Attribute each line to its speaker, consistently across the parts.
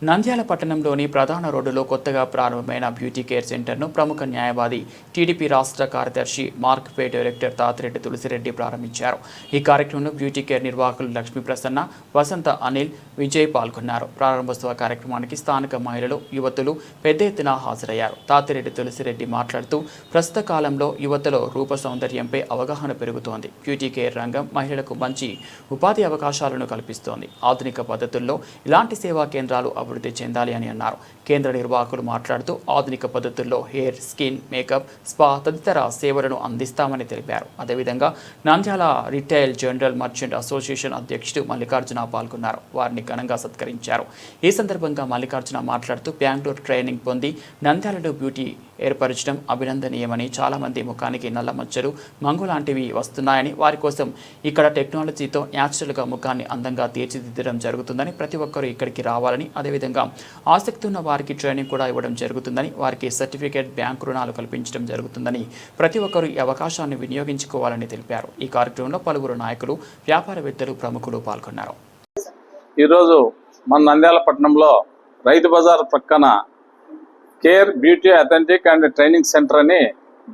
Speaker 1: నంద్యాల పట్టణంలోని ప్రధాన రోడ్డులో కొత్తగా ప్రారంభమైన బ్యూటీ కేర్ సెంటర్ను ప్రముఖ న్యాయవాది టీడీపీ రాష్ట్ర కార్యదర్శి మార్క్పే డైరెక్టర్ తాతిరెడ్డి తులసిరెడ్డి ప్రారంభించారు. ఈ కార్యక్రమంలో బ్యూటీ కేర్ నిర్వాహకులు లక్ష్మీ ప్రసన్న, వసంత అనిల్, విజయ్ పాల్గొన్నారు. ప్రారంభోత్సవ కార్యక్రమానికి స్థానిక మహిళలు, యువతులు పెద్ద ఎత్తున హాజరయ్యారు. తాతిరెడ్డి తులసిరెడ్డి మాట్లాడుతూ ప్రస్తుత కాలంలో యువతలో రూప సౌందర్యంపై అవగాహన పెరుగుతోంది. బ్యూటీ కేర్ రంగం మహిళలకు మంచి ఉపాధి అవకాశాలను కల్పిస్తోంది. ఆధునిక పద్ధతుల్లో ఇలాంటి సేవా కేంద్రాలు అభివృద్ధి చెందాలి అని అన్నారు. కేంద్ర నిర్వాహకులు మాట్లాడుతూ ఆధునిక పద్ధతుల్లో హెయిర్, స్కిన్, మేకప్, స్పా తదితర సేవలను అందిస్తామని తెలిపారు. అదేవిధంగా Nandyal retail general merchant association అధ్యక్షుడు మల్లికార్జున పాల్గొన్నారు. వారిని ఘనంగా సత్కరించారు. ఈ సందర్భంగా మల్లికార్జున మాట్లాడుతూ బెంగళూరు ట్రైనింగ్ పొంది నంద్యాలలో బ్యూటీ ఏర్పరచడం అభినందనీయమని, చాలామంది ముఖానికి నల్ల మచ్చలు, మంగు లాంటివి వస్తున్నాయని, వారి కోసం ఇక్కడ టెక్నాలజీతో న్యాచురల్గా ముఖాన్ని అందంగా తీర్చిదిద్దడం జరుగుతుందని, ప్రతి ఒక్కరూ ఇక్కడికి రావాలని, అదేవిధంగా ఆసక్తి ఉన్న వారికి ట్రైనింగ్ కూడా ఇవ్వడం జరుగుతుందని, వారికి సర్టిఫికేట్, బ్యాంకు రుణాలు కల్పించడం జరుగుతుందని, ప్రతి ఒక్కరూ ఈ అవకాశాన్ని వినియోగించుకోవాలని తెలిపారు. ఈ కార్యక్రమంలో పలువురు నాయకులు, వ్యాపారవేత్తలు, ప్రముఖులు పాల్గొన్నారు.
Speaker 2: ఈరోజు మన నంద్యాల పట్టణంలో రైతు బజార్ పక్కన care beauty authentic and training centre అని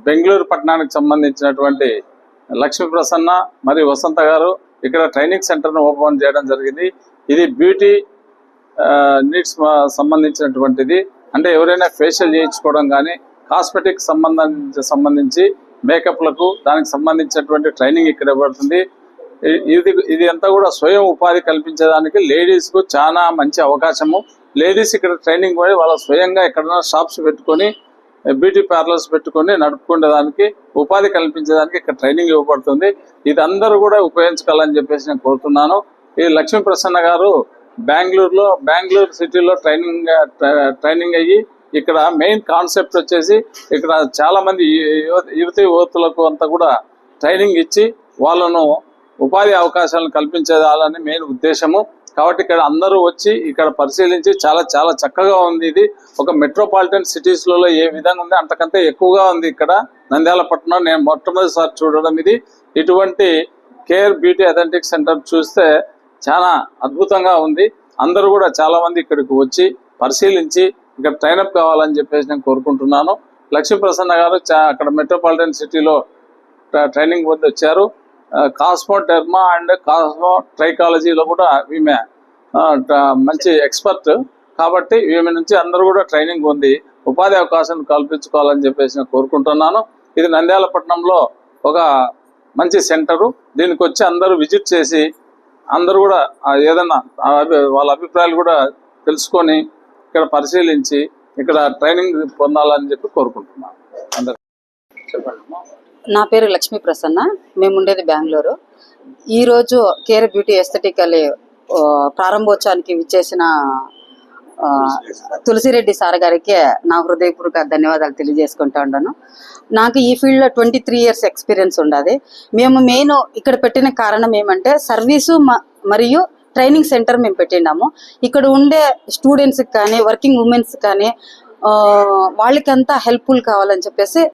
Speaker 2: బెంగళూరు పట్టణానికి సంబంధించినటువంటి లక్ష్మీ ప్రసన్న మరియు వసంత గారు ఇక్కడ ట్రైనింగ్ సెంటర్ను ఓపెన్ చేయడం జరిగింది. ఇది బ్యూటీ నీడ్స్ సంబంధించినటువంటిది. అంటే ఎవరైనా ఫేషియల్ చేయించుకోవడం కానీ, కాస్మెటిక్ సంబంధించి మేకప్లకు దానికి సంబంధించినటువంటి ట్రైనింగ్ ఇక్కడ ఇవ్వబడుతుంది. ఇది అంతా కూడా స్వయం ఉపాధి కల్పించడానికి లేడీస్కు చాలా మంచి అవకాశము. లేడీస్ ఇక్కడ ట్రైనింగ్ పోయి వాళ్ళ స్వయంగా ఎక్కడైనా షాప్స్ పెట్టుకొని, బ్యూటీ పార్లర్స్ పెట్టుకొని నడుపుకునేదానికి, ఉపాధి కల్పించేదానికి ఇక్కడ ట్రైనింగ్ ఇవ్వబడుతుంది. ఇది అందరూ కూడా ఉపయోగించుకోవాలని చెప్పేసి నేను కోరుతున్నాను. ఈ లక్ష్మీ ప్రసన్న గారు బెంగళూరు సిటీలో ట్రైనింగ్ అయ్యి ఇక్కడ మెయిన్ కాన్సెప్ట్ వచ్చేసి ఇక్కడ చాలా మంది యువతులకు అంతా కూడా ట్రైనింగ్ ఇచ్చి వాళ్ళను ఉపాధి అవకాశాలను కల్పించేదాలని మెయిన్ ఉద్దేశము. కాబట్టి ఇక్కడ అందరూ వచ్చి ఇక్కడ పరిశీలించి చాలా చాలా చక్కగా ఉంది. ఇది ఒక మెట్రోపాలిటన్ సిటీస్లలో ఏ విధంగా ఉంది అంతకంటే ఎక్కువగా ఉంది ఇక్కడ నంద్యాల పట్టణం. నేను మొట్టమొదటిసారి చూడడం ఇది. ఇటువంటి కేర్ బ్యూటీ అథెంటిక్ సెంటర్ చూస్తే చాలా అద్భుతంగా ఉంది. అందరూ కూడా చాలా మంది ఇక్కడికి వచ్చి పరిశీలించి ఇక్కడ ట్రైనప్ కావాలని చెప్పేసి నేను కోరుకుంటున్నాను. లక్ష్మీ ప్రసన్న గారు అక్కడ మెట్రోపాలిటన్ సిటీలో ట్రైనింగ్ పొంది వచ్చారు. కాస్మో డెర్మా అండ్ కాస్మో ట్రైకాలజీలో కూడా ఈమె మంచి ఎక్స్పర్ట్. కాబట్టి ఈమె నుంచి అందరూ కూడా ట్రైనింగ్ పొంది ఉపాధి అవకాశాలు కల్పించుకోవాలని చెప్పేసి నేను కోరుకుంటున్నాను. ఇది నంద్యాల పట్టణంలో ఒక మంచి సెంటరు. దీనికి వచ్చి అందరూ విజిట్ చేసి అందరూ కూడా ఏదన్నా వాళ్ళ అభిప్రాయాలు కూడా తెలుసుకొని ఇక్కడ పరిశీలించి ఇక్కడ ట్రైనింగ్ పొందాలని చెప్పి కోరుకుంటున్నాను. అందరూ చెప్పండి.
Speaker 3: నా పేరు లక్ష్మీ ప్రసన్న, మేము ఉండేది బెంగళూరు. ఈరోజు కేర్ బ్యూటీ ఎస్థెటికల్ ప్రారంభోత్సవానికి విచ్చేసిన తులసిరెడ్డి సార్ గారికి నా హృదయపూర్వక ధన్యవాదాలు తెలియజేసుకుంటా ఉన్నాను. నాకు ఈ ఫీల్డ్లో 23 years ఎక్స్పీరియన్స్ ఉండదు. మేము మెయిన్ ఇక్కడ పెట్టిన కారణం ఏమంటే సర్వీసు మరియు ట్రైనింగ్ సెంటర్ మేము పెట్టినాము. ఇక్కడ ఉండే స్టూడెంట్స్కి కానీ, వర్కింగ్ ఉమెన్స్ కానీ వాళ్ళకంతా హెల్ప్ఫుల్ కావాలని చెప్పేసి